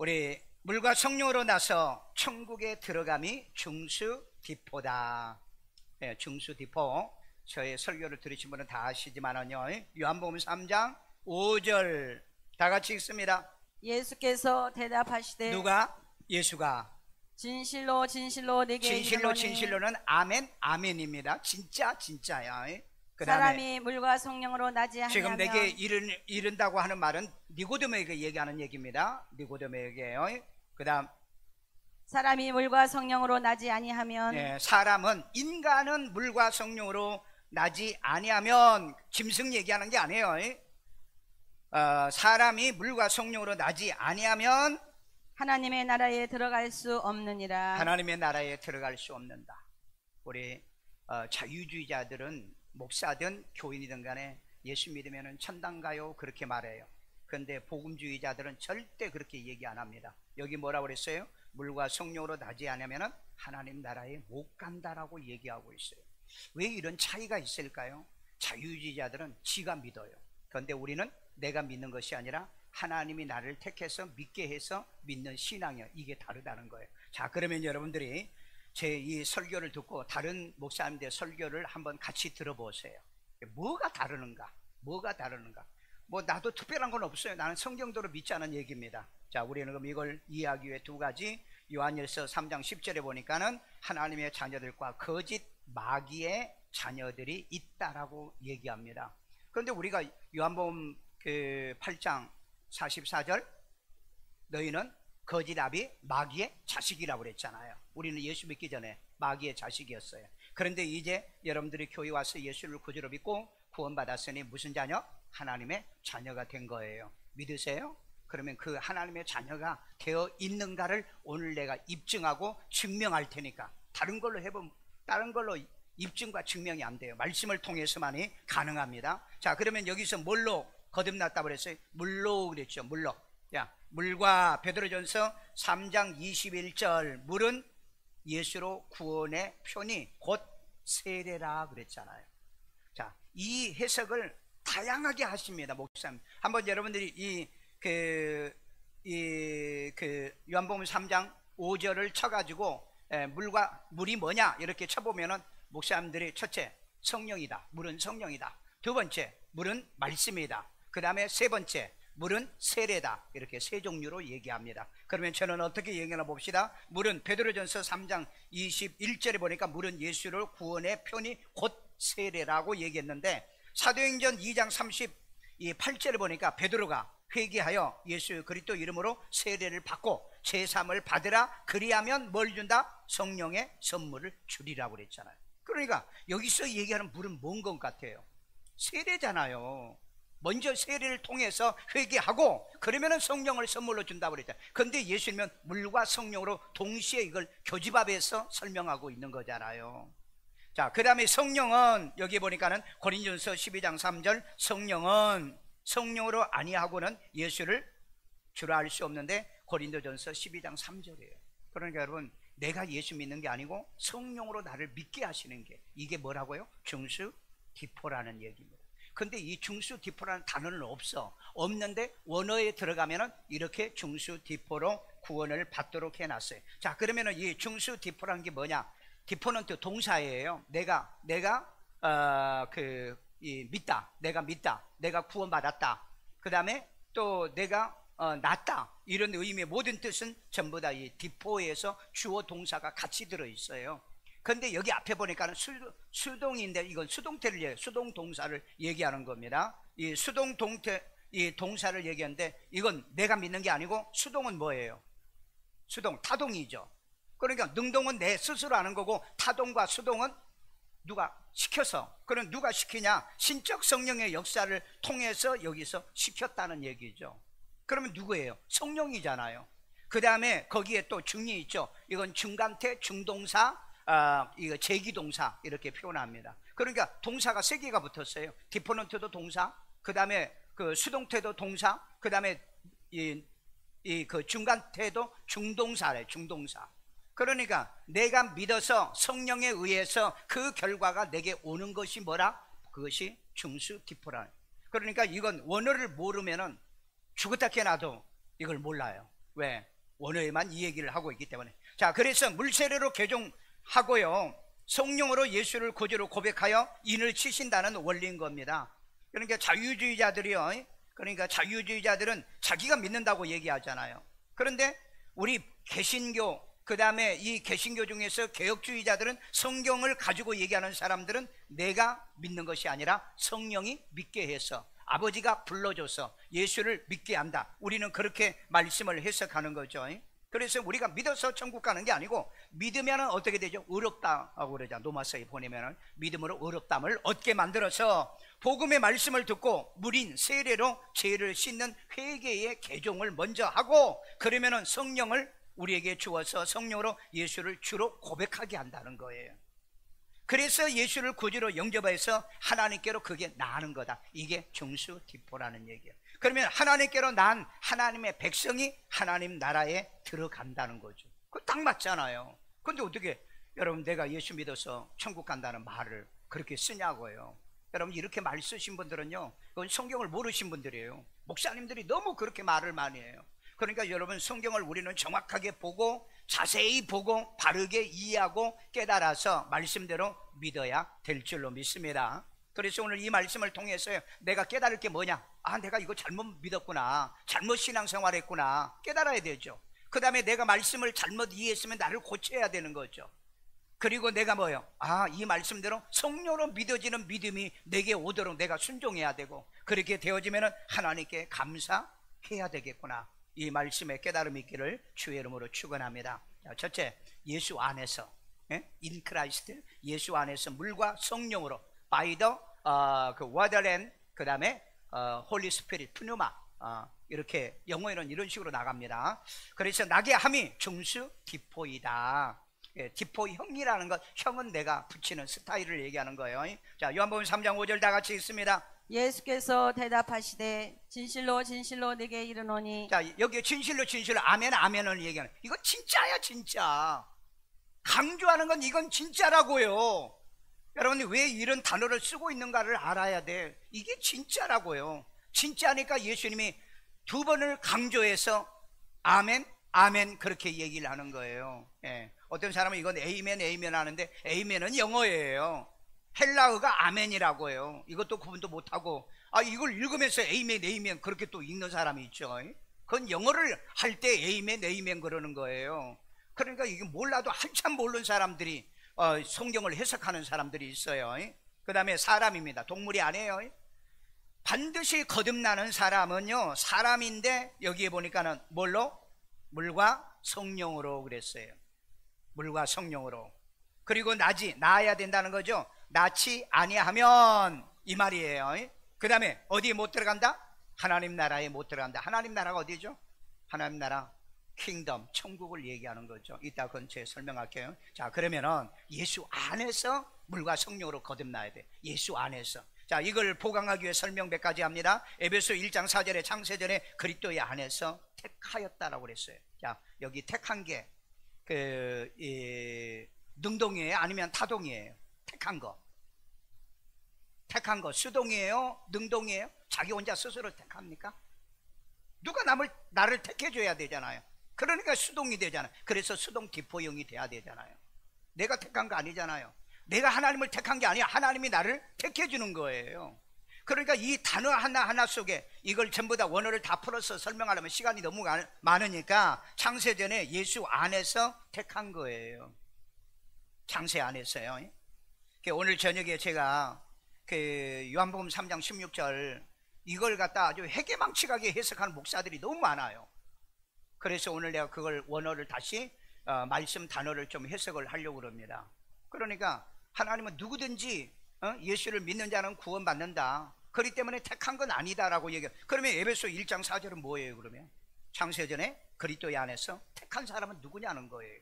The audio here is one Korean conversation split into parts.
우리 물과 성령으로 나서 천국에 들어감이 중수디포다. 네, 중수디포. 저의 설교를 들으신 분은 다 아시지만은요, 요한복음 3장 5절 다 같이 읽습니다. 예수께서 대답하시되 누가? 예수가 진실로 진실로 내게 진실로 이르노니 진실로는 아멘 아멘입니다. 진짜 진짜야. 사람이 물과 성령으로 나지 아니하면 지금 내게 이른다고 하는 말은 니고데모에게 얘기하는 얘기입니다. 니고데모에게요. 그 다음 사람이 물과 성령으로 나지 아니하면 사람은 인간은 물과 성령으로 나지 아니하면 짐승 얘기하는 게 아니에요. 사람이 물과 성령으로 나지 아니하면 하나님의 나라에 들어갈 수 없느니라. 하나님의 나라에 들어갈 수 없는다. 우리 자유주의자들은 목사든 교인이든 간에 예수 믿으면 천당 가요 그렇게 말해요. 그런데 복음주의자들은 절대 그렇게 얘기 안 합니다. 여기 뭐라고 그랬어요? 물과 성령으로 나지 않으면 하나님 나라에 못 간다라고 얘기하고 있어요. 왜 이런 차이가 있을까요? 자유주의자들은 지가 믿어요. 그런데 우리는 내가 믿는 것이 아니라 하나님이 나를 택해서 믿게 해서 믿는 신앙이요. 이게 다르다는 거예요. 자, 그러면 여러분들이 제 이 설교를 듣고 다른 목사님들의 설교를 한번 같이 들어보세요. 뭐가 다르는가? 뭐가 다르는가? 뭐 나도 특별한 건 없어요. 나는 성경대로 믿자는 얘기입니다. 자, 우리는 그럼 이걸 이해하기 위해 두 가지, 요한일서 3장 10절에 보니까는 하나님의 자녀들과 거짓 마귀의 자녀들이 있다라고 얘기합니다. 그런데 우리가 요한복음 8장 44절 너희는 거짓 아비 마귀의 자식이라고 그랬잖아요. 우리는 예수 믿기 전에 마귀의 자식이었어요. 그런데 이제 여러분들이 교회 와서 예수를 구주로 믿고 구원받았으니 무슨 자녀? 하나님의 자녀가 된 거예요. 믿으세요? 그러면 그 하나님의 자녀가 되어 있는가를 오늘 내가 입증하고 증명할 테니까. 다른 걸로 해보면 다른 걸로 입증과 증명이 안 돼요. 말씀을 통해서만이 가능합니다. 자, 그러면 여기서 뭘로 거듭났다고 그랬어요? 물로 그랬죠. 물로. 야, 물과 베드로전서 3장 21절 물은 예수로 구원의 표니 곧 세례라 그랬잖아요. 자, 이 해석을 다양하게 하십니다, 목사님. 한번 여러분들이 요한복음 3장 5절을 쳐가지고 물이 뭐냐 이렇게 쳐보면은 목사님들이 첫째 성령이다. 물은 성령이다. 두 번째 물은 말씀이다. 그 다음에 세 번째 물은 세례다. 이렇게 세 종류로 얘기합니다. 그러면 저는 어떻게 얘기하나 봅시다. 물은 베드로전서 3장 21절에 보니까 물은 예수를 구원의 표니 곧 세례라고 얘기했는데 사도행전 2장 38절에 보니까 베드로가 회개하여 예수 그리스도 이름으로 세례를 받고 제사함을 받으라. 그리하면 뭘 준다? 성령의 선물을 주리라고 그랬잖아요. 그러니까 여기서 얘기하는 물은 뭔 것 같아요? 세례잖아요. 먼저 세례를 통해서 회개하고 그러면은 성령을 선물로 준다고 그랬잖아요. 그런데 예수님은 물과 성령으로 동시에 이걸 교집합해서 설명하고 있는 거잖아요. 자, 그 다음에 성령은 여기 보니까는 고린도전서 12장 3절 성령은 성령으로 아니하고는 예수를 주라 할 수 없는데 고린도전서 12장 3절이에요. 그러니까 여러분 내가 예수 믿는 게 아니고 성령으로 나를 믿게 하시는 게 이게 뭐라고요? 중수디포라는 얘기입니다. 근데 이 중수디포라는 단어는 없는데 원어에 들어가면은 이렇게 중수디포로 구원을 받도록 해놨어요. 자, 그러면은 이 중수디포라는 게 뭐냐? 디포는 또 동사예요. 내가 믿다, 내가 믿다, 내가 구원받았다. 그 다음에 또 내가 낫다 이런 의미의 모든 뜻은 전부 다 이 디포에서 주어 동사가 같이 들어 있어요. 그런데 여기 앞에 보니까는 수동인데 이건 수동태를 수동 동사를 얘기하는 겁니다. 이 수동 동태 이 동사를 얘기하는데 이건 내가 믿는 게 아니고 수동은 뭐예요? 수동 타동이죠. 그러니까 능동은 내 스스로 하는 거고 타동과 수동은 누가 시켜서. 그럼 누가 시키냐? 신적 성령의 역사를 통해서 여기서 시켰다는 얘기죠. 그러면 누구예요? 성령이잖아요. 그 다음에 거기에 또 중이 있죠. 이건 중간태, 중동사, 이거 제기동사 이렇게 표현합니다. 그러니까 동사가 세 개가 붙었어요. 디포넌트도 동사, 그 다음에 그 수동태도 동사, 그 다음에 그 중간태도 중동사래. 중동사. 그러니까 내가 믿어서 성령에 의해서 그 결과가 내게 오는 것이 뭐라? 그것이 중수디포라. 그러니까 이건 원어를 모르면은 죽었다 깨나도 이걸 몰라요. 왜? 원어에만 이 얘기를 하고 있기 때문에. 자, 그래서 물세례로 개종하고요, 성령으로 예수를 구주로 고백하여 인을 치신다는 원리인 겁니다. 그러니까 자유주의자들이요, 그러니까 자유주의자들은 자기가 믿는다고 얘기하잖아요. 그런데 우리 개신교, 그 다음에 이 개신교 중에서 개혁주의자들은 성경을 가지고 얘기하는 사람들은 내가 믿는 것이 아니라 성령이 믿게 해서, 아버지가 불러줘서 예수를 믿게 한다. 우리는 그렇게 말씀을 해석하는 거죠. 그래서 우리가 믿어서 천국 가는 게 아니고, 믿으면 어떻게 되죠? 의롭다고 그러죠. 로마서에 보내면 믿음으로 의롭담을 얻게 만들어서 복음의 말씀을 듣고 물인 세례로 죄를 씻는 회개의 개종을 먼저 하고, 그러면은 성령을 우리에게 주어서 성령으로 예수를 주로 고백하게 한다는 거예요. 그래서 예수를 구주로 영접해서 하나님께로 그게 나아는 거다. 이게 정수기포라는 얘기예요. 그러면 하나님께로 난 하나님의 백성이 하나님 나라에 들어간다는 거죠. 그거 딱 맞잖아요. 근데 어떻게 여러분 내가 예수 믿어서 천국 간다는 말을 그렇게 쓰냐고요. 여러분 이렇게 말 쓰신 분들은요, 그건 성경을 모르신 분들이에요. 목사님들이 너무 그렇게 말을 많이 해요. 그러니까 여러분, 성경을 우리는 정확하게 보고 자세히 보고 바르게 이해하고 깨달아서 말씀대로 믿어야 될 줄로 믿습니다. 그래서 오늘 이 말씀을 통해서 내가 깨달을 게 뭐냐? 아, 내가 이거 잘못 믿었구나, 잘못 신앙생활했구나, 깨달아야 되죠. 그 다음에 내가 말씀을 잘못 이해했으면 나를 고쳐야 되는 거죠. 그리고 내가 뭐요? 아, 이 말씀대로 성령으로 믿어지는 믿음이 내게 오도록 내가 순종해야 되고, 그렇게 되어지면 하나님께 감사해야 되겠구나. 이 말씀에 깨달음이 있기를 주의 이름으로 축원합니다. 첫째, 예수 안에서, in Christ, 예수 안에서 물과 성령으로 by the water and 그 다음에 Holy Spirit, pneuma, 이렇게 영어에는 이런 식으로 나갑니다. 그래서 나게 함이 정수 디포이다. 디포형이라는 것, 형은 내가 붙이는 스타일을 얘기하는 거예요. 자, 요한복음 3장 5절 다 같이 읽습니다. 예수께서 대답하시되 진실로 진실로 네게 이르노니. 자, 여기 진실로 진실로 아멘 아멘을 얘기하는, 이거 진짜야 진짜. 강조하는 건 이건 진짜라고요. 여러분이 왜 이런 단어를 쓰고 있는가를 알아야 돼. 이게 진짜라고요. 진짜니까 예수님이 두 번을 강조해서 아멘 아멘 그렇게 얘기를 하는 거예요. 어떤 사람은 이건 에이멘 에이멘 하는데, 에이멘은 영어예요. 헬라어가 아멘이라고 해요. 이것도 구분도 못하고, 이걸 읽으면서 에이멘 에이멘 그렇게 또 읽는 사람이 있죠. 그건 영어를 할 때 에이멘 에이멘 그러는 거예요. 그러니까 이게 몰라도 한참 모르는 사람들이 성경을 해석하는 사람들이 있어요. 그 다음에 사람입니다. 동물이 아니에요. 반드시 거듭나는 사람은요, 사람인데 여기에 보니까는 뭘로? 물과 성령으로 그랬어요. 물과 성령으로. 그리고 나아야 된다는 거죠. 낳지 아니하면, 이 말이에요. 그 다음에 어디에 못 들어간다? 하나님 나라에 못 들어간다. 하나님 나라가 어디죠? 하나님 나라, 킹덤, 천국을 얘기하는 거죠. 이따 근처에 설명할게요. 자, 그러면은 예수 안에서 물과 성령으로 거듭나야 돼. 예수 안에서. 자, 이걸 보강하기 위해 설명 몇 가지 합니다. 에베소 1장 4절에 창세전에 그리스도의 안에서 택하였다라고 그랬어요. 자, 여기 택한 게 능동이에요? 아니면 타동이에요? 택한 거 수동이에요? 능동이에요? 자기 혼자 스스로 택합니까? 누가 나를 택해줘야 되잖아요. 그러니까 수동이 되잖아요. 그래서 수동 기포형이 돼야 되잖아요. 내가 택한 거 아니잖아요. 내가 하나님을 택한 게 아니야. 하나님이 나를 택해주는 거예요. 그러니까 이 단어 하나하나 속에 이걸 전부 다 원어를 다 풀어서 설명하려면 시간이 너무 많으니까 창세전에 예수 안에서 택한 거예요. 창세 안에서요. 오늘 저녁에 제가 요한복음 3장 16절 이걸 갖다 아주 해괴망측하게 해석하는 목사들이 너무 많아요. 그래서 오늘 내가 그걸 원어를 다시 말씀 단어를 좀 해석을 하려고 합니다. 그러니까 하나님은 누구든지 예수를 믿는 자는 구원받는다. 그렇기 때문에 택한 건 아니다라고 얘기해요. 그러면 에베소 1장 4절은 뭐예요? 그러면 창세전에 그리스도의 안에서 택한 사람은 누구냐는 거예요.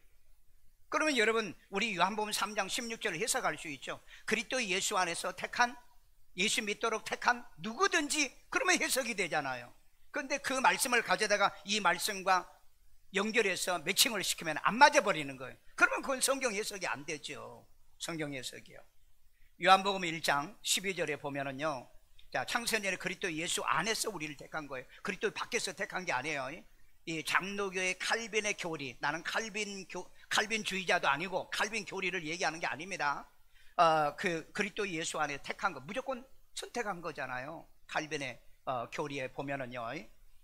그러면 여러분, 우리 요한복음 3장 16절을 해석할 수 있죠. 그리스도 예수 안에서 택한, 예수 믿도록 택한 누구든지, 그러면 해석이 되잖아요. 그런데 그 말씀을 가져다가 이 말씀과 연결해서 매칭을 시키면 안 맞아버리는 거예요. 그러면 그건 성경 해석이 안 되죠. 성경 해석이요. 요한복음 1장 12절에 보면은요, 자, 창세전에 그리스도 예수 안에서 우리를 택한 거예요. 그리스도 밖에서 택한 게 아니에요. 이 장로교의 칼빈의 교리, 나는 칼빈주의자도 아니고 칼빈 교리를 얘기하는 게 아닙니다. 그 그리스도 예수 안에 택한 거, 무조건 선택한 거잖아요. 칼빈의 교리에 보면은요.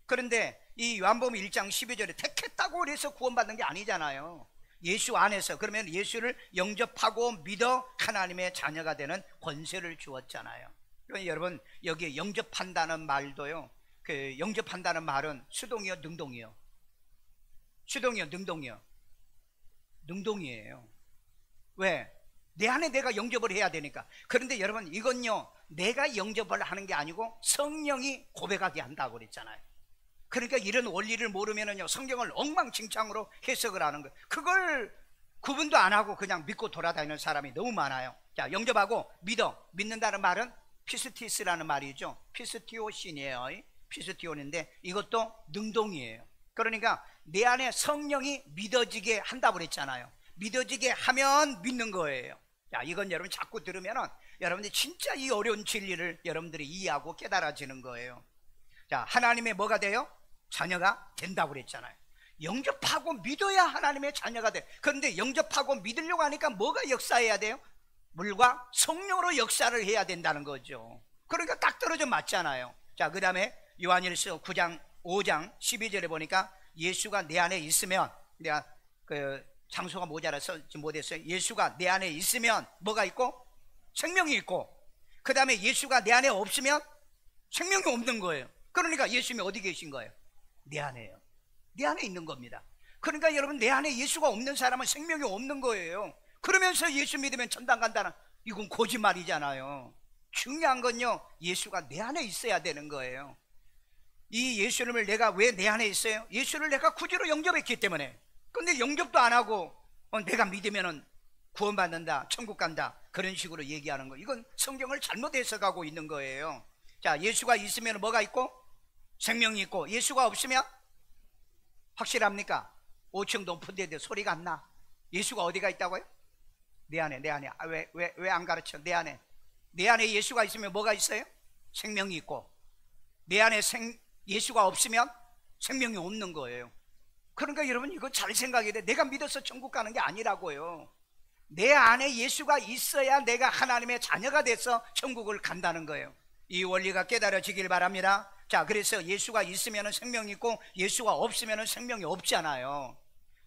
그런데 이 요한복음 1장 12절에 택했다고 그래서 구원받는 게 아니잖아요. 예수 안에서, 그러면 예수를 영접하고 믿어 하나님의 자녀가 되는 권세를 주었잖아요. 그러니까 여러분, 여기에 영접한다는 말도요, 그 영접한다는 말은 수동이요, 능동이요? 수동이요, 능동이요? 능동이에요. 왜? 내 안에 내가 영접을 해야 되니까. 그런데 여러분, 이건요, 내가 영접을 하는 게 아니고 성령이 고백하게 한다고 그랬잖아요. 그러니까 이런 원리를 모르면은요, 성경을 엉망진창으로 해석을 하는 거예요. 그걸 구분도 안 하고 그냥 믿고 돌아다니는 사람이 너무 많아요. 자, 영접하고 믿는다는 말은 피스티스라는 말이죠. 피스티오신이에요. 피스티온인데 이것도 능동이에요. 그러니까 내 안에 성령이 믿어지게 한다고 그랬잖아요. 믿어지게 하면 믿는 거예요. 자, 이건 여러분 자꾸 들으면은 여러분들이 진짜 이 어려운 진리를 여러분들이 이해하고 깨달아지는 거예요. 자, 하나님의 뭐가 돼요? 자녀가 된다고 그랬잖아요. 영접하고 믿어야 하나님의 자녀가 돼. 그런데 영접하고 믿으려고 하니까 뭐가 역사해야 돼요? 물과 성령으로 역사를 해야 된다는 거죠. 그러니까 딱 떨어져 맞잖아요. 자, 그 다음에 요한일서 9장 5장 12절에 보니까 예수가 내 안에 있으면, 내가 그 장소가 모자라서 못했어요. 예수가 내 안에 있으면 뭐가 있고? 생명이 있고, 그 다음에 예수가 내 안에 없으면 생명이 없는 거예요. 그러니까 예수님이 어디 계신 거예요? 내 안에요. 내 안에 있는 겁니다. 그러니까 여러분, 내 안에 예수가 없는 사람은 생명이 없는 거예요. 그러면서 예수 믿으면 천당 간다는, 이건 거짓말이잖아요. 중요한 건요, 예수가 내 안에 있어야 되는 거예요. 이 예수님을 내가 왜 내 안에 있어요? 예수를 내가 구주로 영접했기 때문에. 근데 영접도 안 하고 내가 믿으면 구원받는다, 천국 간다, 그런 식으로 얘기하는 거, 이건 성경을 잘못 해석하고 있는 거예요. 자, 예수가 있으면 뭐가 있고? 생명이 있고, 예수가 없으면? 확실합니까? 5층 높은 데도 소리가 안 나. 예수가 어디가 있다고요? 내 안에. 아, 왜 안 가르쳐? 내 안에 예수가 있으면 뭐가 있어요? 생명이 있고, 내 안에 예수가 없으면 생명이 없는 거예요. 그러니까 여러분, 이거 잘 생각해야 돼. 내가 믿어서 천국 가는 게 아니라고요. 내 안에 예수가 있어야 내가 하나님의 자녀가 돼서 천국을 간다는 거예요. 이 원리가 깨달아지길 바랍니다. 자, 그래서 예수가 있으면 생명이 있고 예수가 없으면 생명이 없잖아요.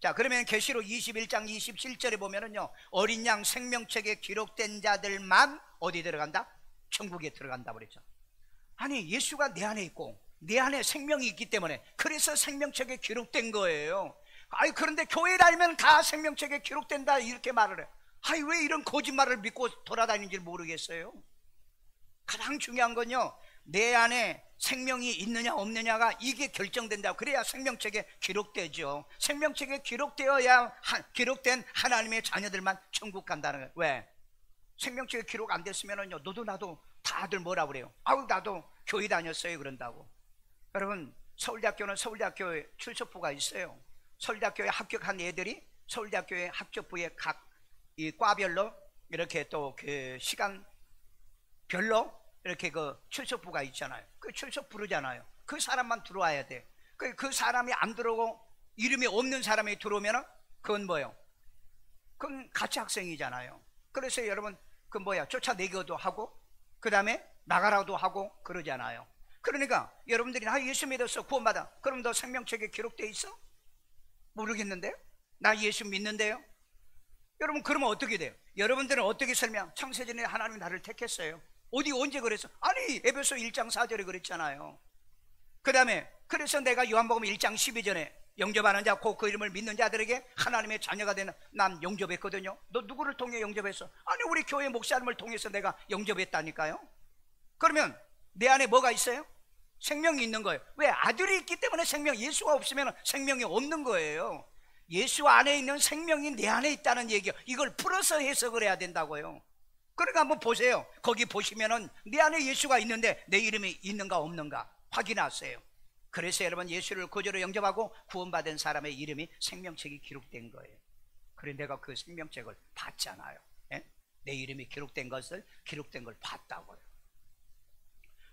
자, 그러면 계시록 21장 27절에 보면은요, 어린 양 생명책에 기록된 자들만 어디 들어간다? 천국에 들어간다 그랬죠. 아니, 예수가 내 안에 있고 내 안에 생명이 있기 때문에, 그래서 생명책에 기록된 거예요. 아니, 그런데 교회 다니면 다 생명책에 기록된다 이렇게 말을 해. 아니, 왜 이런 거짓말을 믿고 돌아다니는지 모르겠어요. 가장 중요한 건요, 내 안에 생명이 있느냐 없느냐가 이게 결정된다. 그래야 생명책에 기록되죠. 생명책에 기록되어야 기록된 하나님의 자녀들만 천국 간다는 거예요. 왜? 생명책에 기록 안 됐으면은요, 너도 나도 다들 뭐라 그래요? 아우, 나도 교회 다녔어요 그런다고. 여러분, 서울대학교는 서울대학교에 출석부가 있어요. 서울대학교에 합격한 애들이 서울대학교의 합격부에 각 이 과별로 이렇게 또 그 시간별로 이렇게 그 출석부가 있잖아요. 그 출석 부르잖아요. 그 사람만 들어와야 돼. 그 사람이 안 들어오고 이름이 없는 사람이 들어오면은 그건 뭐예요? 그건 가짜 학생이잖아요. 그래서 여러분, 그 뭐야, 쫓아내기도 하고 그 다음에 나가라도 하고 그러잖아요. 그러니까 여러분들이 예수 믿었어, 구원받아. 그럼 너 생명책에 기록되어 있어? 모르겠는데요? 나 예수 믿는데요? 여러분, 그러면 어떻게 돼요? 여러분들은 어떻게 설명? 창세전에 하나님이 나를 택했어요. 어디 언제 그랬어? 아니, 에베소 1장 4절에 그랬잖아요. 그 다음에 그래서 내가 요한복음 1장 12절에 영접하는 자, 곧 그 이름을 믿는 자들에게 하나님의 자녀가 되는, 난 영접했거든요. 너 누구를 통해 영접했어? 아니, 우리 교회 목사님을 통해서 내가 영접했다니까요. 그러면 내 안에 뭐가 있어요? 생명이 있는 거예요. 왜? 아들이 있기 때문에 생명. 예수가 없으면 생명이 없는 거예요. 예수 안에 있는 생명이 내 안에 있다는 얘기예요. 이걸 풀어서 해석을 해야 된다고요. 그러니까 한번 보세요. 거기 보시면은 내 안에 예수가 있는데 내 이름이 있는가 없는가 확인하세요. 그래서 여러분, 예수를 구주로 영접하고 구원받은 사람의 이름이 생명책에 기록된 거예요. 그래, 내가 그 생명책을 봤잖아요. 예? 내 이름이 기록된 걸 봤다고요.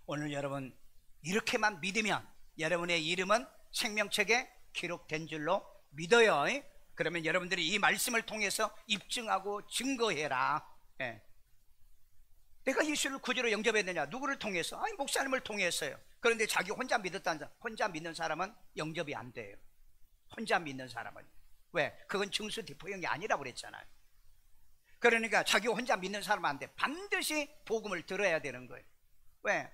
오늘 여러분, 이렇게만 믿으면 여러분의 이름은 생명책에 기록된 줄로 믿어요. 그러면 여러분들이 이 말씀을 통해서 입증하고 증거해라. 예. 내가 예수를 구주로 영접했느냐? 누구를 통해서? 아니, 목사님을 통해서요. 그런데 자기 혼자 믿었다는 사람, 혼자 믿는 사람은 영접이 안 돼요. 혼자 믿는 사람은. 왜? 그건 증수디포형이 아니라고 그랬잖아요. 그러니까 자기 혼자 믿는 사람은 안 돼. 반드시 복음을 들어야 되는 거예요. 왜?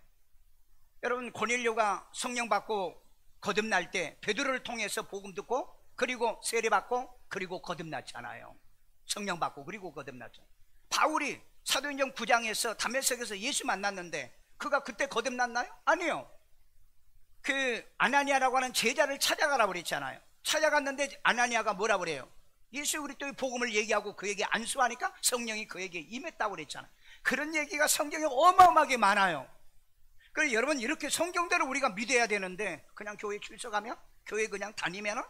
여러분, 고넬료가 성령 받고 거듭날 때 베드로를 통해서 복음 듣고 그리고 세례 받고 그리고 거듭났잖아요. 성령 받고 그리고 거듭났잖아요. 바울이 사도행전 9장에서 다메섹에서 예수 만났는데 그가 그때 거듭났나요? 아니요. 그 아나니아라고 하는 제자를 찾아가라고 그랬잖아요. 찾아갔는데 아나니아가 뭐라고 그래요? 예수 그리스도의 복음을 얘기하고 그에게 안수하니까 성령이 그에게 임했다고 그랬잖아요. 그런 얘기가 성경에 어마어마하게 많아요. 그래서 여러분, 이렇게 성경대로 우리가 믿어야 되는데 그냥 교회 출석하면, 교회 그냥 다니면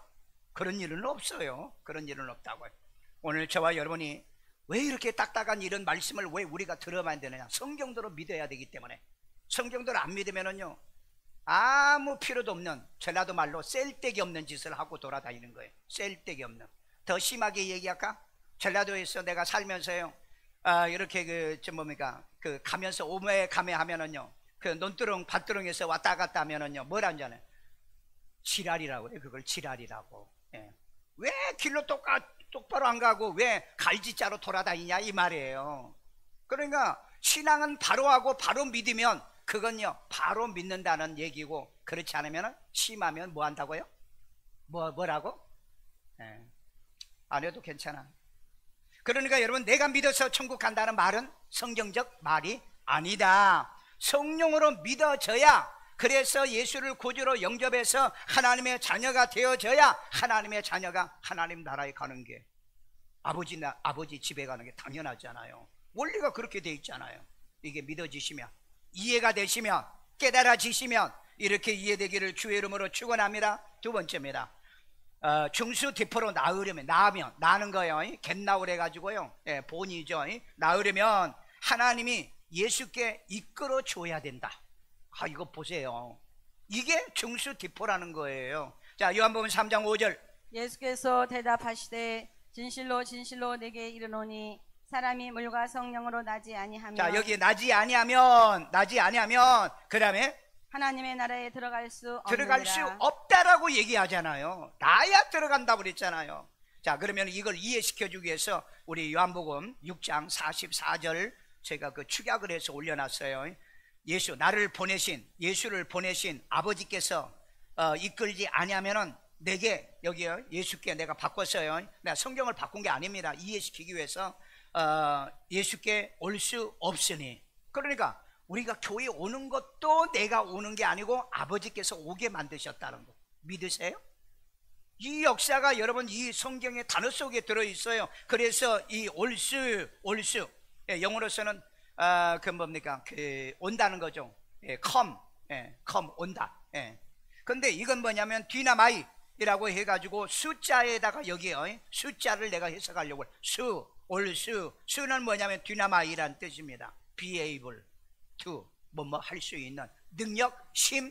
그런 일은 없어요. 그런 일은 없다고요. 오늘 저와 여러분이 왜 이렇게 딱딱한 이런 말씀을 왜 우리가 들어봐야 되느냐? 성경대로 믿어야 되기 때문에. 성경대로 안 믿으면은요, 아무 필요도 없는, 전라도 말로 셀데기 없는 짓을 하고 돌아다니는 거예요. 셀데기 없는. 더 심하게 얘기할까? 전라도에서 내가 살면서요, 이렇게 가면서 오메 가메 하면은요, 그 논두렁 밭두렁에서 왔다 갔다 하면은요, 뭐라 하잖아요? 지랄이라고 해요. 그걸 지랄이라고. 예. 왜 길로 똑바로 안 가고 왜 갈지자로 돌아다니냐 이 말이에요. 그러니까 신앙은 바로 하고 바로 믿으면 그건요 바로 믿는다는 얘기고, 그렇지 않으면 심하면 뭐 한다고요? 뭐라고? 예. 안 해도 괜찮아. 그러니까 여러분, 내가 믿어서 천국 간다는 말은 성경적 말이 아니다. 성령으로 믿어져야, 그래서 예수를 구주로 영접해서 하나님의 자녀가 되어져야 하나님의 자녀가 하나님 나라에 가는 게, 아버지 집에 가는 게 당연하잖아요. 원리가 그렇게 돼 있잖아요. 이게 믿어지시면, 이해가 되시면, 깨달아지시면 이렇게 이해되기를 주의 이름으로 축원합니다. 두 번째입니다. 중수디포로 나으면 거예요. 갯나올 해가지고요. 예, 본이죠. 나으려면 하나님이 예수께 이끌어 줘야 된다. 이거 보세요. 이게 중수디포라는 거예요. 자, 요한복음 3장 5절. 예수께서 대답하시되 진실로 진실로 내게 이르노니 사람이 물과 성령으로 나지 아니하면. 자, 여기 나지 아니하면 그 다음에 하나님의 나라에 들어갈 수 없다라고 얘기하잖아요. 나야 들어간다고 그랬잖아요. 자, 그러면 이걸 이해시켜주기 위해서 우리 요한복음 6장 44절 제가 그 축약을 해서 올려놨어요. 예수를 보내신 아버지께서 이끌지 아니하면은 내게, 여기요, 예수께 내가 바꿨어요. 내가 성경을 바꾼 게 아닙니다. 이해시키기 위해서 예수께 올 수 없으니. 그러니까 우리가 교회 오는 것도 내가 오는 게 아니고 아버지께서 오게 만드셨다는 거 믿으세요? 이 역사가 여러분 이 성경의 단어 속에 들어있어요. 그래서 이 올수, 영어로서는 온다는 거죠. come, 온다. 근데 이건 뭐냐면 디나마이라고 해가지고 숫자에다가 여기요, 숫자를 내가 해석하려고 수는 뭐냐면 디나마이라는 뜻입니다. be able to, 할 수 있는 능력, 힘,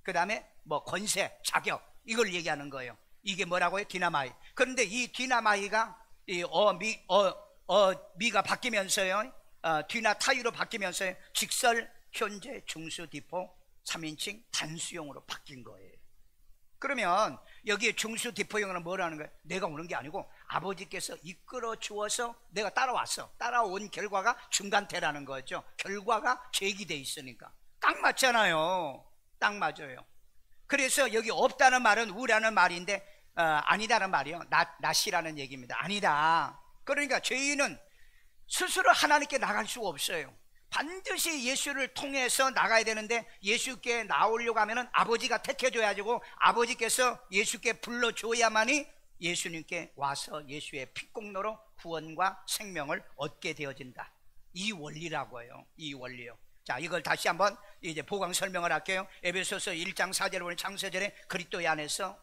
그 다음에 권세, 자격, 이걸 얘기하는 거예요. 이게 뭐라고요? 디나마이. 그런데 이 디나마이가 이 미가 바뀌면서요, 디나타이로 바뀌면서 직설, 현재, 중수, 디포, 3인칭 단수형으로 바뀐 거예요. 그러면 여기에 중수, 디포형은 뭐라는 거예요? 내가 오는 게 아니고 아버지께서 이끌어 주어서 내가 따라온 결과가 중간태라는 거죠. 결과가 제기돼 있으니까 딱 맞잖아요. 딱 맞아요. 그래서 여기 없다는 말은 우라는 말인데 아니다는 말이요, 낫이라는 얘기입니다. 아니다. 그러니까 죄인은 스스로 하나님께 나갈 수가 없어요. 반드시 예수를 통해서 나가야 되는데, 예수께 나오려고 하면은 아버지가 택해줘야지고 아버지께서 예수께 불러줘야만이 예수님께 와서 예수의 피공로로 구원과 생명을 얻게 되어진다. 이 원리라고 해요. 이 원리요. 자, 이걸 다시 한번 이제 보강 설명을 할게요. 에베소서 1장 4절에 보면 창세전에 그리스도 안에서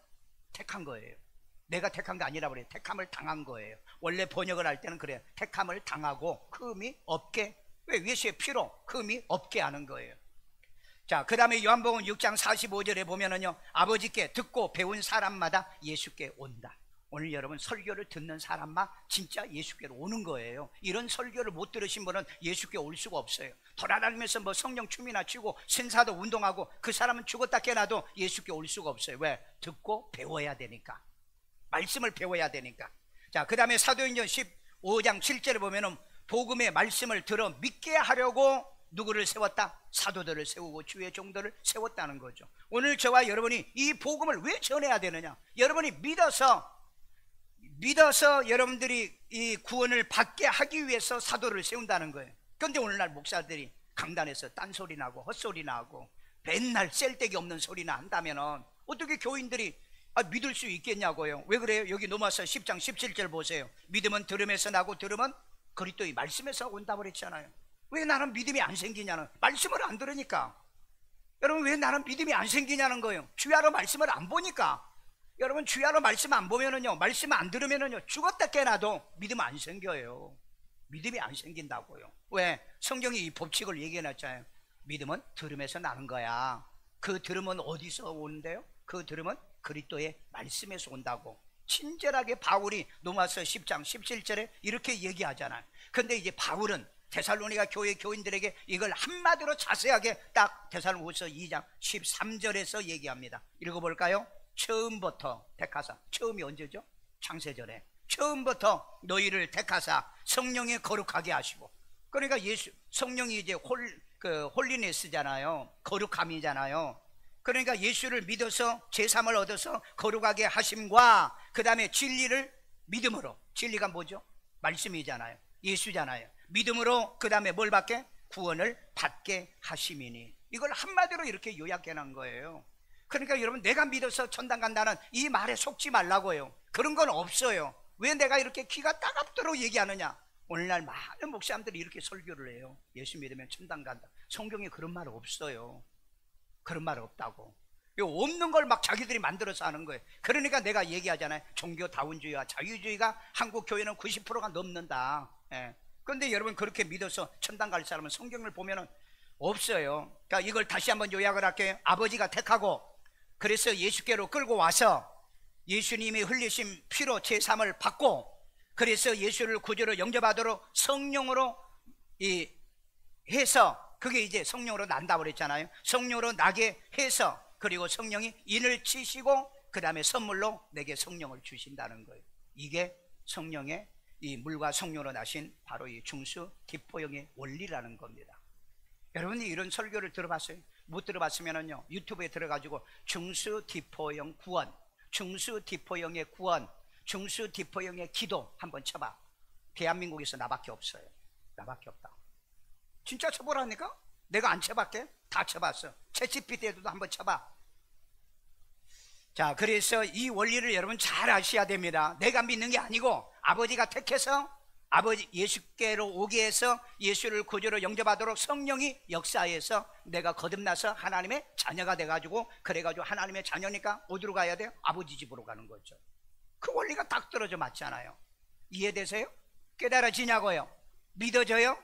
택한 거예요. 내가 택한 게 아니라 그래요. 택함을 당한 거예요. 원래 번역을 할 때는 그래요. 택함을 당하고 흠이 없게, 왜? 예수의 피로 흠이 없게 하는 거예요. 자, 그 다음에 요한복음 6장 45절에 보면은요, 아버지께 듣고 배운 사람마다 예수께 온다. 오늘 여러분 설교를 듣는 사람만 진짜 예수께로 오는 거예요. 이런 설교를 못 들으신 분은 예수께 올 수가 없어요. 돌아다니면서 뭐 성령 춤이나 추고 신사도 운동하고 그 사람은 죽었다 깨나도 예수께 올 수가 없어요. 왜? 듣고 배워야 되니까. 말씀을 배워야 되니까. 자, 그 다음에 사도행전 15장 7절에 보면은 복음의 말씀을 들어 믿게 하려고 누구를 세웠다? 사도들을 세우고 주의 종들을 세웠다는 거죠. 오늘 저와 여러분이 이 복음을 왜 전해야 되느냐? 여러분이 믿어서 여러분들이 이 구원을 받게 하기 위해서 사도를 세운다는 거예요. 그런데 오늘날 목사들이 강단에서 딴소리 나고 헛소리 나고 맨날 셀데기 없는 소리나 한다면 어떻게 교인들이 믿을 수 있겠냐고요. 왜 그래요? 여기 로마서 10장 17절 보세요. 믿음은 들음에서 나고 들음은 그리스도의 말씀에서 온다고 그랬잖아요. 왜 나는 믿음이 안 생기냐는, 말씀을 안 들으니까. 여러분, 왜 나는 믿음이 안 생기냐는 거예요. 주야로 말씀을 안 보니까. 여러분, 주야로 말씀 안 보면은요, 말씀 안 들으면은요, 죽었다 깨나도 믿음 안 생겨요. 믿음이 안 생긴다고요. 왜? 성경이 이 법칙을 얘기해놨잖아요. 믿음은 들음에서 나는 거야. 그 들음은 어디서 오는데요? 그 들음은 그리스도의 말씀에서 온다고 친절하게 바울이 로마서 10장 17절에 이렇게 얘기하잖아요. 근데 이제 바울은 데살로니가 교회 교인들에게 이걸 한마디로 자세하게 딱 데살로니가서 2장 13절에서 얘기합니다. 읽어볼까요? 처음부터 택하사, 처음이 언제죠? 창세전에 처음부터 너희를 택하사 성령에 거룩하게 하시고, 그러니까 성령이 이제 홀리네스잖아요. 거룩함이잖아요. 그러니까 예수를 믿어서 제3을 얻어서 거룩하게 하심과 그 다음에 진리를 믿음으로, 진리가 뭐죠? 말씀이잖아요. 예수잖아요. 믿음으로 그 다음에 뭘 받게? 구원을 받게 하심이니. 이걸 한마디로 이렇게 요약해 놓은 거예요. 그러니까 여러분, 내가 믿어서 천당 간다는 이 말에 속지 말라고요. 그런 건 없어요. 왜 내가 이렇게 귀가 따갑도록 얘기하느냐? 오늘날 많은 목사님들이 이렇게 설교를 해요. 예수 믿으면 천당 간다. 성경에 그런 말 없어요. 그런 말 없다고. 없는 걸 막 자기들이 만들어서 하는 거예요. 그러니까 내가 얘기하잖아요. 종교다운주의와 자유주의가 한국 교회는 90%가 넘는다. 그런데 여러분, 그렇게 믿어서 천당 갈 사람은 성경을 보면은 없어요. 그러니까 이걸 다시 한번 요약을 할게요. 아버지가 택하고, 그래서 예수께로 끌고 와서 예수님이 흘리신 피로 제3을 받고, 그래서 예수를 구주로 영접하도록 성령으로 해서, 그게 이제 성령으로 난다고 그랬잖아요. 성령으로 나게 해서, 그리고 성령이 인을 치시고 그 다음에 선물로 내게 성령을 주신다는 거예요. 이게 성령의 이 물과 성령으로 나신 바로 이 중수 기포형의 원리라는 겁니다. 여러분이 이런 설교를 들어봤어요? 못 들어봤으면은요, 유튜브에 들어가지고 중수 디포형 구원, 중수 디포형의 구원, 중수 디포형의 기도 한번 쳐봐. 대한민국에서 나밖에 없어요. 나밖에 없다. 진짜 쳐보라니까? 내가 안 쳐봤게? 다 쳐봤어. 챗GPT에도 한번 쳐봐. 자, 그래서 이 원리를 여러분 잘 아셔야 됩니다. 내가 믿는 게 아니고 아버지가 택해서 아버지 예수께로 오게 해서 예수를 구주로 영접하도록 성령이 역사해서 내가 거듭나서 하나님의 자녀가 돼가지고, 그래가지고 하나님의 자녀니까 어디로 가야 돼요? 아버지 집으로 가는 거죠. 그 원리가 딱 떨어져 맞잖아요. 이해되세요? 깨달아지냐고요? 믿어져요?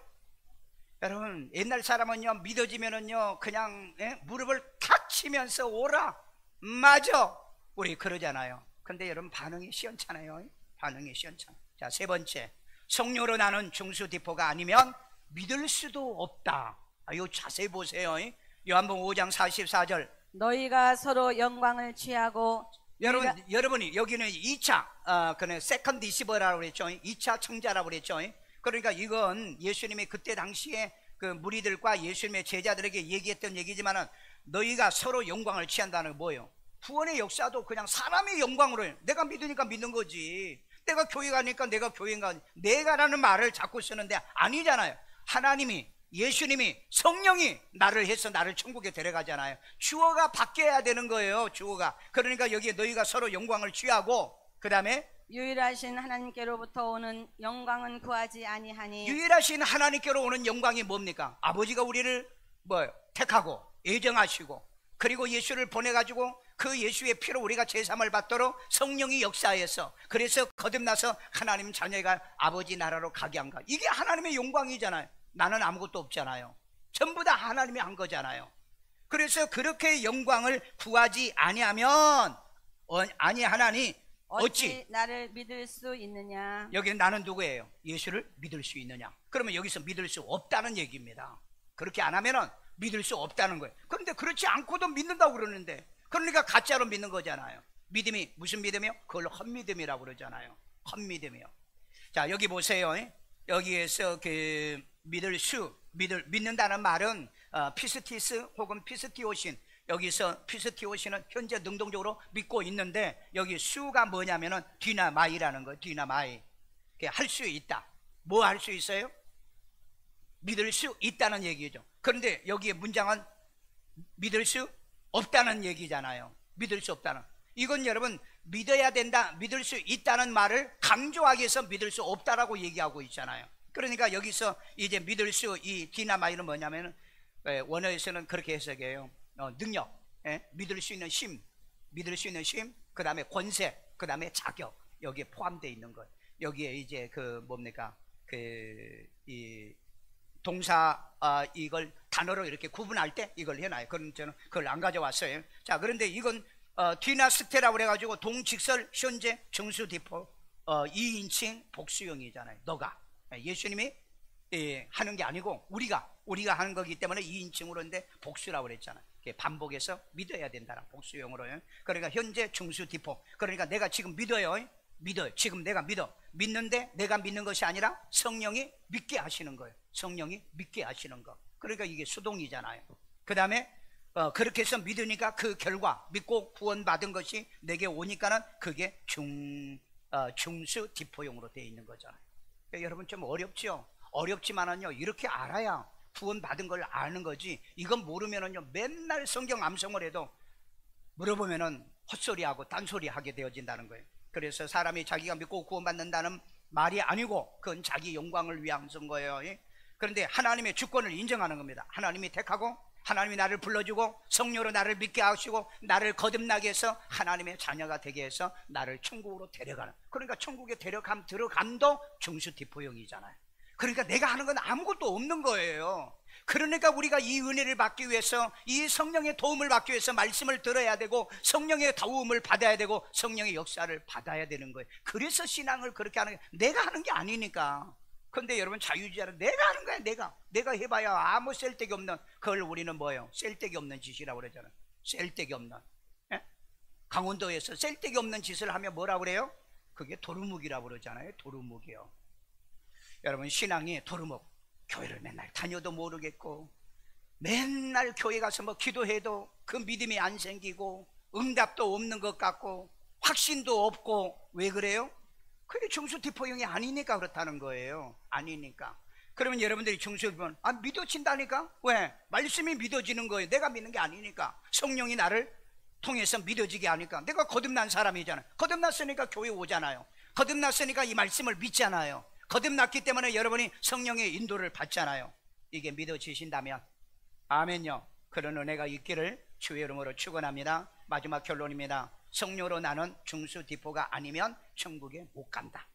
여러분, 옛날 사람은요, 믿어지면은요, 그냥 무릎을 탁 치면서 오라, 맞아, 우리 그러잖아요. 근데 여러분, 반응이 시원찮아요. 반응이 시원찮아. 자, 세 번째, 성령으로 나는 중수디포가 아니면 믿을 수도 없다. 요 자세히 보세요. 요한복음 5장 44절. 너희가 서로 영광을 취하고, 여러분이 여기는 2차 그는 세컨드 리시버라고 그랬죠. 2차 청자라고 그랬죠. 그러니까 이건 예수님이 그때 당시에 그 무리들과 예수님의 제자들에게 얘기했던 얘기지만은, 너희가 서로 영광을 취한다는 건 뭐예요? 구원의 역사도 그냥 사람의 영광으로 해요. 내가 믿으니까 믿는 거지. 내가 교회 가니까 내가 교회 가니, 내가라는 말을 자꾸 쓰는데 아니잖아요. 하나님이, 예수님이, 성령이 나를 해서 나를 천국에 데려가잖아요. 주어가 바뀌어야 되는 거예요. 주어가. 그러니까 여기에 너희가 서로 영광을 취하고, 그 다음에 유일하신 하나님께로부터 오는 영광은 구하지 아니하니. 유일하신 하나님께로 오는 영광이 뭡니까? 아버지가 우리를 택하고 예정하시고, 그리고 예수를 보내가지고 그 예수의 피로 우리가 제3을 받도록 성령이 역사해서, 그래서 거듭나서 하나님 자녀가 아버지 나라로 가게 한 거. 이게 하나님의 영광이잖아요. 나는 아무것도 없잖아요. 전부 다 하나님이 한 거잖아요. 그래서 그렇게 영광을 구하지 아니하면 아니하나니 어찌 나를 믿을 수 있느냐? 여기 나는 누구예요? 예수를 믿을 수 있느냐? 그러면 여기서 믿을 수 없다는 얘기입니다. 그렇게 안 하면은 믿을 수 없다는 거예요. 그런데 그렇지 않고도 믿는다고 그러는데, 그러니까 가짜로 믿는 거잖아요. 믿음이 무슨 믿음이요? 그걸 헛믿음이라고 그러잖아요. 헛믿음이요. 자, 여기 보세요. 여기에서 그 믿는다는 말은 피스티스 혹은 피스티오신, 여기서 피스티오신은 현재 능동적으로 믿고 있는데, 여기 수가 뭐냐면은 디나마이라는 거예요. 디나마이. 할 수 있다. 뭐 할 수 있어요? 믿을 수 있다는 얘기죠. 그런데 여기에 문장은 믿을 수 없다는 얘기잖아요. 믿을 수 없다는. 이건 여러분 믿어야 된다, 믿을 수 있다는 말을 강조하기 위해서 믿을 수 없다라고 얘기하고 있잖아요. 그러니까 여기서 이제 믿을 수, 이 디나마이는 뭐냐면 원어에서는 그렇게 해석해요. 능력, 믿을 수 있는 힘, 믿을 수 있는 힘, 그 다음에 권세, 그 다음에 자격, 여기에 포함되어 있는 것. 여기에 이제 그 뭡니까, 이 동사 이걸 단어로 이렇게 구분할 때 이걸 해놔요. 그럼 저는 그걸 안 가져왔어요. 자, 그런데 이건 디나스테라고 그래가지고 동직설, 현재, 정수, 디포 2인칭 복수형이잖아요. 너가, 예수님이 하는 게 아니고 우리가 하는 거기 때문에 2인칭으로 했는데 복수라고 그랬잖아요. 반복해서 믿어야 된다는 복수형으로요. 그러니까 현재, 중수, 디포. 그러니까 내가 지금 믿어요. 지금 내가 믿는데 내가 믿는 것이 아니라 성령이 믿게 하시는 거예요. 성령이 믿게 하시는 거. 그러니까 이게 수동이잖아요. 그 다음에 그렇게 해서 믿으니까 그 결과, 믿고 구원받은 것이 내게 오니까는 그게 중수 디포용으로 되어 있는 거잖아요. 그러니까 여러분 좀 어렵죠? 어렵지만은요, 이렇게 알아야 구원받은 걸 아는 거지. 이건 모르면은요, 맨날 성경 암송을 해도 물어보면은 헛소리하고 딴소리 하게 되어진다는 거예요. 그래서 사람이 자기가 믿고 구원받는다는 말이 아니고 그건 자기 영광을 위한 거예요. 그런데 하나님의 주권을 인정하는 겁니다. 하나님이 택하고 하나님이 나를 불러주고 성령으로 나를 믿게 하시고 나를 거듭나게 해서 하나님의 자녀가 되게 해서 나를 천국으로 데려가는, 그러니까 천국에 들어감도 중수디포용이잖아요. 그러니까 내가 하는 건 아무것도 없는 거예요. 그러니까 우리가 이 은혜를 받기 위해서, 이 성령의 도움을 받기 위해서 말씀을 들어야 되고 성령의 도움을 받아야 되고 성령의 역사를 받아야 되는 거예요. 그래서 신앙을 그렇게 하는 게, 내가 하는 게 아니니까. 근데 여러분 자유주의자는 내가 하는 거야. 내가 해봐야 아무 쓸데기 없는, 그걸 우리는 뭐예요? 쓸데기 없는 짓이라고 그러잖아요. 쓸데기 없는, 강원도에서 쓸데기 없는 짓을 하면 뭐라고 그래요? 그게 도루묵이라고 그러잖아요. 도루묵이요. 여러분 신앙이 도루묵. 교회를 맨날 다녀도 모르겠고 맨날 교회 가서 뭐 기도해도 그 믿음이 안 생기고 응답도 없는 것 같고 확신도 없고, 왜 그래요? 그게 중수디포용이 아니니까 그렇다는 거예요. 아니니까. 그러면 여러분들이 중수디포용 믿어진다니까? 왜? 말씀이 믿어지는 거예요. 내가 믿는 게 아니니까. 성령이 나를 통해서 믿어지게 하니까. 내가 거듭난 사람이잖아요. 거듭났으니까 교회 오잖아요. 거듭났으니까 이 말씀을 믿잖아요. 거듭났기 때문에 여러분이 성령의 인도를 받잖아요. 이게 믿어지신다면 아멘요. 그런 은혜가 있기를 주의 이름으로 축원합니다. 마지막 결론입니다. 성령으로 나는 중수디포가 아니면 천국에 못 간다.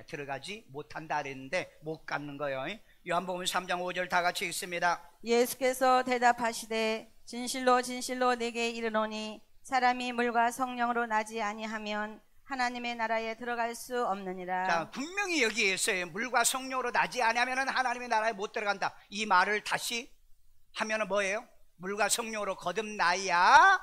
들어가지 못한다 그랬는데 못 가는 거예요. 요한복음 3장 5절 다 같이 읽습니다. 예수께서 대답하시되 진실로 진실로 내게 이르노니 사람이 물과 성령으로 나지 아니하면 하나님의 나라에 들어갈 수 없느니라. 자, 분명히 여기에서 물과 성령으로 나지 아니하면 하나님의 나라에 못 들어간다. 이 말을 다시 하면은 뭐예요? 물과 성령으로 거듭나야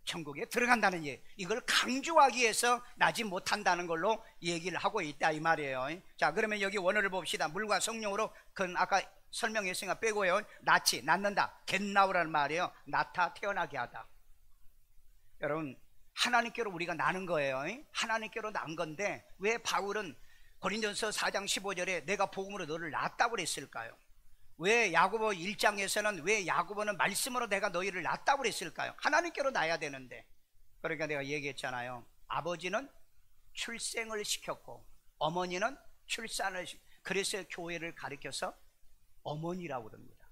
천국에 들어간다는 얘기. 이걸 강조하기 위해서 나지 못한다는 걸로 얘기를 하고 있다 이 말이에요. 자, 그러면 여기 원어를 봅시다. 물과 성령으로, 그건 아까 설명했으니까 빼고요. 낳는다. 겟나우라는 말이에요. 낳다, 태어나게 하다. 여러분 하나님께로 우리가 나는 거예요. 하나님께로 난 건데 왜 바울은 고린도전서 4장 15절에 내가 복음으로 너를 낳았다고 그랬을까요? 왜 야고보 1장에서는 왜 야고보는 말씀으로 내가 너희를 낳았다고 그랬을까요? 하나님께로 낳아야 되는데. 그러니까 내가 얘기했잖아요. 아버지는 출생을 시켰고 어머니는 출산을 그래서 교회를 가리켜서 어머니라고 그럽니다.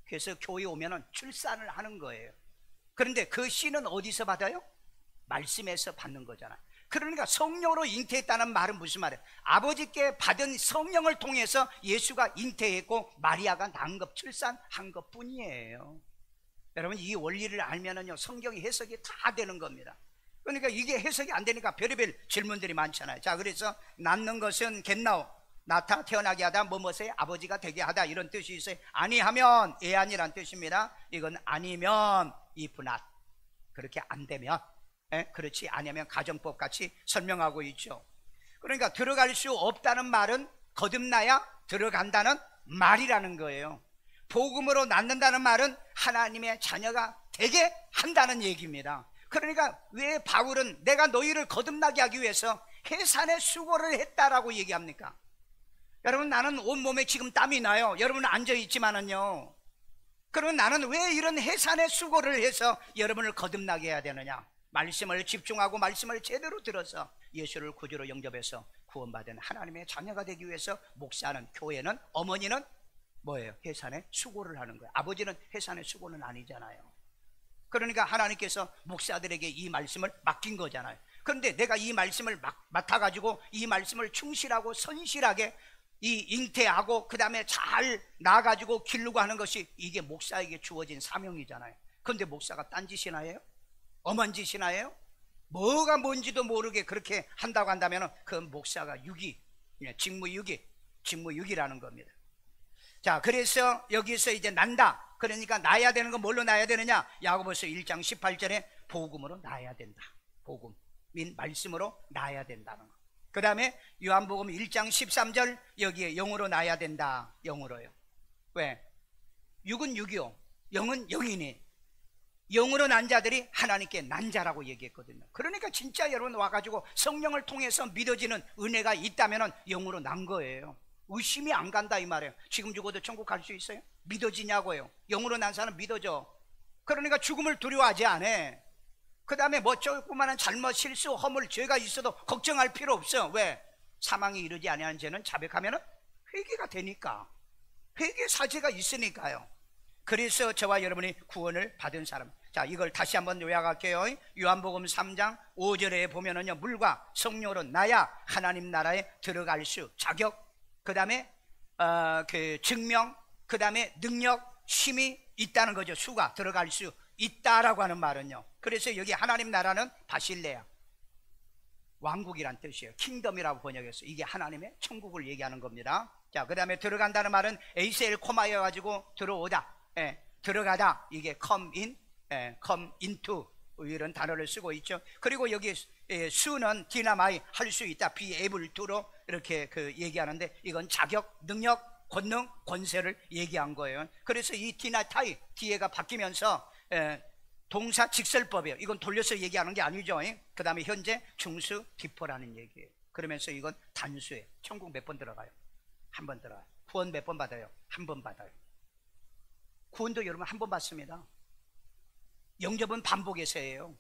그래서 교회 오면은 출산을 하는 거예요. 그런데 그 씨는 어디서 받아요? 말씀에서 받는 거잖아요. 그러니까 성령으로 잉태했다는 말은 무슨 말이에요? 아버지께 받은 성령을 통해서 예수가 잉태했고 마리아가 난 것, 출산한 것 뿐이에요. 여러분, 이 원리를 알면은요, 성경의 해석이 다 되는 겁니다. 그러니까 이게 해석이 안 되니까 별의별 질문들이 많잖아요. 자, 그래서 낳는 것은 겟나오, 낳다, 태어나게 하다, 뭐뭐의 아버지가 되게 하다, 이런 뜻이 있어요. 아니하면, 애아니란 뜻입니다. 이건 아니면 if not, 그렇게 안 되면, 그렇지 아니면 가정법 같이 설명하고 있죠. 그러니까 들어갈 수 없다는 말은 거듭나야 들어간다는 말이라는 거예요. 복음으로 낳는다는 말은 하나님의 자녀가 되게 한다는 얘기입니다. 그러니까 왜 바울은 내가 너희를 거듭나게 하기 위해서 해산의 수고를 했다라고 얘기합니까? 여러분, 나는 온몸에 지금 땀이 나요. 여러분은 앉아있지만은요, 그러면 나는 왜 이런 해산의 수고를 해서 여러분을 거듭나게 해야 되느냐? 말씀을 집중하고 말씀을 제대로 들어서 예수를 구주로 영접해서 구원받은 하나님의 자녀가 되기 위해서 목사는, 교회는, 어머니는 뭐예요? 해산의 수고를 하는 거예요. 아버지는 해산의 수고는 아니잖아요. 그러니까 하나님께서 목사들에게 이 말씀을 맡긴 거잖아요. 그런데 내가 이 말씀을 맡아가지고 이 말씀을 충실하고 선실하게 이 잉태하고 그 다음에 잘 나가지고 기르고 하는 것이 이게 목사에게 주어진 사명이잖아요. 그런데 목사가 딴짓이나 해요? 엄한 짓이나 해요? 뭐가 뭔지도 모르게 그렇게 한다고 한다면 그 목사가 유기, 직무유기라는 겁니다. 자, 그래서 여기서 이제 난다. 그러니까 낳아야 되는 건 뭘로 낳아야 되느냐? 야고보서 1장 18절에 복음으로 낳아야 된다. 복음인 말씀으로 낳아야 된다는 거. 그 다음에 요한복음 1장 13절 여기에 영으로 낳아야 된다. 영으로요. 왜? 육은 육이요, 영은 영이니 영으로 난 자들이 하나님께 난 자라고 얘기했거든요. 그러니까 진짜 여러분 와가지고 성령을 통해서 믿어지는 은혜가 있다면 영으로 난 거예요. 의심이 안 간다 이 말이에요. 지금 죽어도 천국 갈 수 있어요? 믿어지냐고요. 영으로 난 사람 믿어져. 그러니까 죽음을 두려워하지 않아. 그 다음에 뭐 조그마한 잘못, 실수, 허물, 죄가 있어도 걱정할 필요 없어. 왜? 사망에 이르지 아니하는 죄는 자백하면 회개가 되니까. 회개 사죄가 있으니까요. 그래서 저와 여러분이 구원을 받은 사람. 자, 이걸 다시 한번 요약할게요. 요한복음 3장 5절에 보면은요, 물과 성령으로 나야 하나님 나라에 들어갈 수, 자격, 그 다음에 그 증명, 그 다음에 능력, 힘이 있다는 거죠. 수가 들어갈 수 있다라고 하는 말은요. 그래서 여기 하나님 나라는 바실레아, 왕국이란 뜻이에요. 킹덤이라고 번역했어요. 이게 하나님의 천국을 얘기하는 겁니다. 자, 그 다음에 들어간다는 말은 에이셀 코마여 가지고 들어오다, 들어가다, 이게 come in, come into 이런 단어를 쓰고 있죠. 그리고 여기 수는 디나마이, 할 수 있다, be able to로 이렇게 그 얘기하는데 이건 자격, 능력, 권능, 권세를 얘기한 거예요. 그래서 이 디나타이 뒤에가 바뀌면서 동사 직설법이에요. 이건 돌려서 얘기하는 게 아니죠. 그 다음에 현재 중수 디포라는 얘기예요. 그러면서 이건 단수예요. 천국 몇 번 들어가요? 한 번 들어가요. 구원 몇 번 받아요? 한 번 받아요. 구원도 여러분 한 번 받습니다. 영접은 반복해서 해요.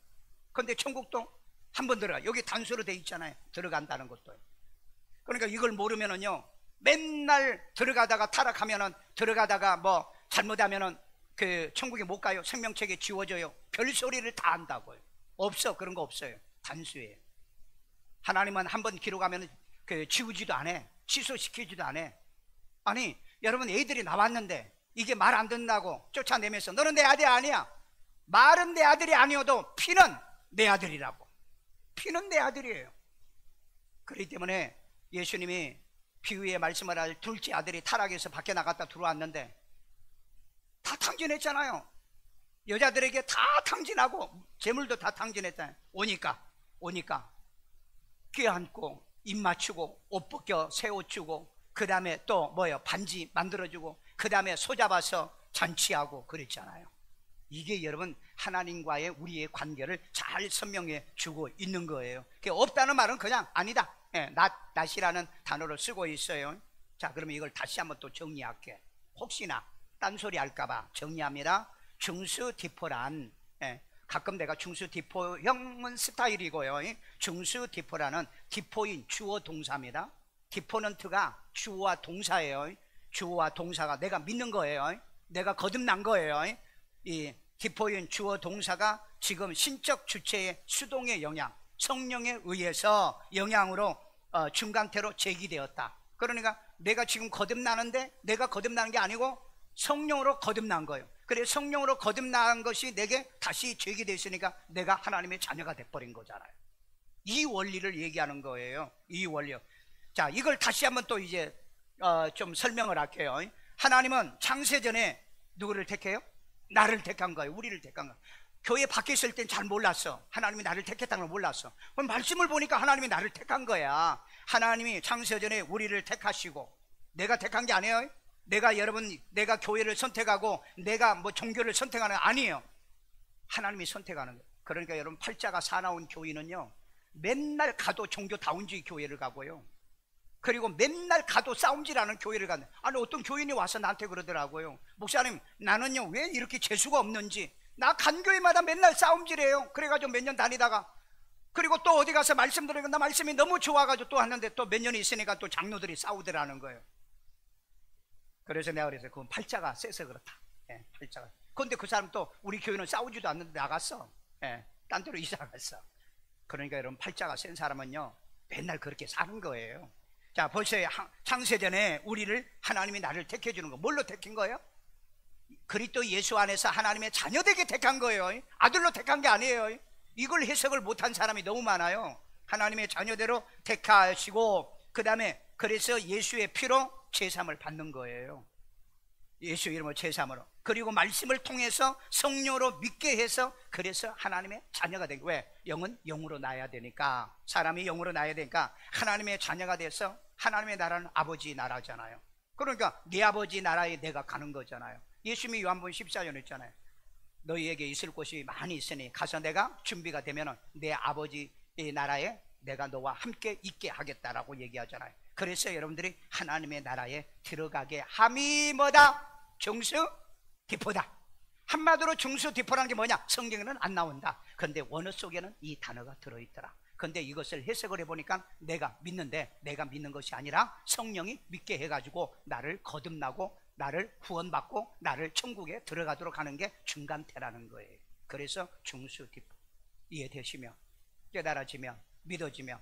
그런데 천국도 한 번 들어가요. 여기 단수로 돼 있잖아요. 들어간다는 것도. 그러니까 이걸 모르면은요, 맨날 들어가다가 타락하면은, 들어가다가 뭐 잘못하면은 그 천국에 못 가요. 생명책에 지워져요. 별소리를 다 한다고요. 없어. 그런 거 없어요. 단수예요. 하나님은 한 번 기록하면 그 지우지도 않아. 취소시키지도 않아. 아니, 여러분 애들이 나왔는데 이게 말 안 듣는다고 쫓아내면서 너는 내 아들 아니야. 말은 내 아들이 아니어도 피는 내 아들이라고. 피는 내 아들이에요. 그렇기 때문에 예수님이 비유의 말씀을 할 둘째 아들이 타락해서 밖에 나갔다 들어왔는데 다 탕진했잖아요. 여자들에게 다 탕진하고 재물도 다 탕진했잖아요. 오니까 껴안고 입 맞추고 옷 벗겨 새 옷 주고 그 다음에 또 뭐예요? 반지 만들어주고 그 다음에 손잡아서 잔치하고 그랬잖아요. 이게 여러분 하나님과의 우리의 관계를 잘 설명해 주고 있는 거예요. 없다는 말은 그냥 아니다, 낫이라는 단어를 쓰고 있어요. 자, 그러면 이걸 다시 한번 또 정리할게. 혹시나 딴소리 할까봐 정리합니다. 중수 디포란, 가끔 내가 중수 디포형은 스타일이고요. 중수 디포라는 디포인 주어 동사입니다. 디포넌트가 주어와 동사예요. 주어와 동사가 내가 믿는 거예요. 내가 거듭난 거예요. 이 디포인 주어 동사가 지금 신적 주체의 수동의 영향, 성령에 의해서 영향으로 중간태로 제기되었다. 그러니까 내가 지금 거듭나는데 내가 거듭나는 게 아니고 성령으로 거듭난 거예요. 그래 성령으로 거듭난 것이 내게 다시 죄가 됐으니까 내가 하나님의 자녀가 돼버린 거잖아요. 이 원리를 얘기하는 거예요. 이 원리요. 자, 이걸 다시 한번 또 이제 좀 설명을 할게요. 하나님은 창세전에 누구를 택해요? 나를 택한 거예요. 우리를 택한 거예요. 교회 밖에 있을 땐 잘 몰랐어. 하나님이 나를 택했다는 걸 몰랐어. 그럼 말씀을 보니까 하나님이 나를 택한 거야. 하나님이 창세전에 우리를 택하시고, 내가 택한 게 아니에요. 내가 교회를 선택하고 내가 뭐 종교를 선택하는 거 아니에요. 하나님이 선택하는 거예요. 그러니까 여러분, 팔자가 사나운 교인은요, 맨날 가도 종교다운주의 교회를 가고요, 그리고 맨날 가도 싸움질하는 교회를 가는. 아니, 어떤 교인이 와서 나한테 그러더라고요. 목사님, 나는요 왜 이렇게 재수가 없는지, 나 간 교회마다 맨날 싸움질해요. 그래가지고 몇 년 다니다가, 그리고 또 어디 가서 말씀 들으니까 나 말씀이 너무 좋아가지고 또 왔는데 또 몇 년이 있으니까 또 장로들이 싸우더라는 거예요. 그래서 내가 그래서 그건 팔자가 세서 그렇다. 예, 팔자가. 그런데 그 사람 또 우리 교회는 싸우지도 않는데 나갔어. 예, 딴 데로 이사 갔어. 그러니까 여러분, 팔자가 센 사람은요 맨날 그렇게 사는 거예요. 자, 보세요. 창세전에 우리를 하나님이 나를 택해주는 거, 뭘로 택한 거예요? 그리스도 예수 안에서 하나님의 자녀되게 택한 거예요. 아들로 택한 게 아니에요. 이걸 해석을 못한 사람이 너무 많아요. 하나님의 자녀대로 택하시고, 그 다음에 그래서 예수의 피로 제삼을 받는 거예요. 예수 이름으로 제삼으로. 그리고 말씀을 통해서 성령으로 믿게 해서, 그래서 하나님의 자녀가 된 거예요. 왜? 영은 영으로 낳아야 되니까. 사람이 영으로 낳아야 되니까 하나님의 자녀가 돼서, 하나님의 나라는 아버지 나라잖아요. 그러니까 네 아버지 나라에 내가 가는 거잖아요. 예수님이 요한복음 14절 했잖아요. 너희에게 있을 곳이 많이 있으니 가서 내가 준비가 되면 내 아버지의 나라에 내가 너와 함께 있게 하겠다라고 얘기하잖아요. 그래서 여러분들이 하나님의 나라에 들어가게 함이 뭐다? 중수디포다. 한마디로 중수디포라는 게 뭐냐? 성경에는 안 나온다. 그런데 원어 속에는 이 단어가 들어있더라. 그런데 이것을 해석을 해보니까 내가 믿는데, 내가 믿는 것이 아니라 성령이 믿게 해가지고 나를 거듭나고 나를 구원받고 나를 천국에 들어가도록 하는 게 중간태라는 거예요. 그래서 중수디포. 이해되시면, 깨달아지면, 믿어지면,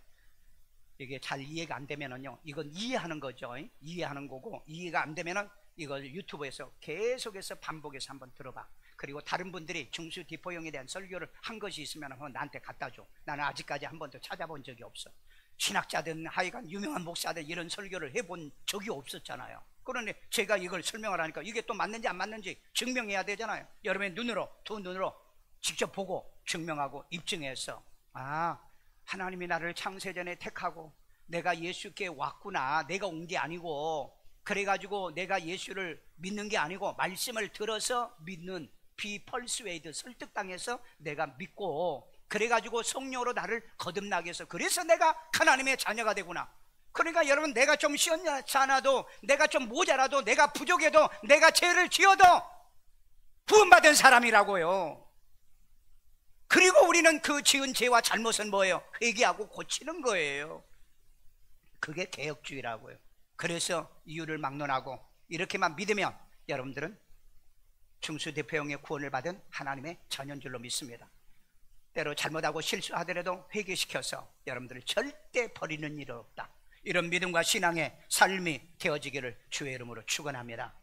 이게 잘 이해가 안 되면은요, 이건 이해하는 거죠. 이해하는 거고, 이해가 안 되면은 이걸 유튜브에서 계속해서 반복해서 한번 들어봐. 그리고 다른 분들이 중수디포형에 대한 설교를 한 것이 있으면 한번 나한테 갖다 줘. 나는 아직까지 한 번도 찾아본 적이 없어. 신학자든 하여간 유명한 목사들 이런 설교를 해본 적이 없었잖아요. 그런데 제가 이걸 설명을 하니까 이게 또 맞는지 안 맞는지 증명해야 되잖아요. 여러분의 눈으로, 두 눈으로 직접 보고 증명하고 입증해서, 아, 하나님이 나를 창세전에 택하고 내가 예수께 왔구나, 내가 온 게 아니고, 그래가지고 내가 예수를 믿는 게 아니고 말씀을 들어서 믿는, 비펄스웨이드, 설득당해서 내가 믿고, 그래가지고 성령으로 나를 거듭나게 해서, 그래서 내가 하나님의 자녀가 되구나. 그러니까 여러분, 내가 좀 시원찮아도, 내가 좀 모자라도, 내가 부족해도, 내가 죄를 지어도 구원받은 사람이라고요. 그리고 우리는 그 지은 죄와 잘못은 뭐예요? 회개하고 고치는 거예요. 그게 개혁주의라고요. 그래서 이유를 막론하고 이렇게만 믿으면 여러분들은 중수대표형의 구원을 받은 하나님의 자녀인 줄로 믿습니다. 때로 잘못하고 실수하더라도 회개시켜서 여러분들을 절대 버리는 일은 없다. 이런 믿음과 신앙의 삶이 되어지기를 주의 이름으로 축원합니다.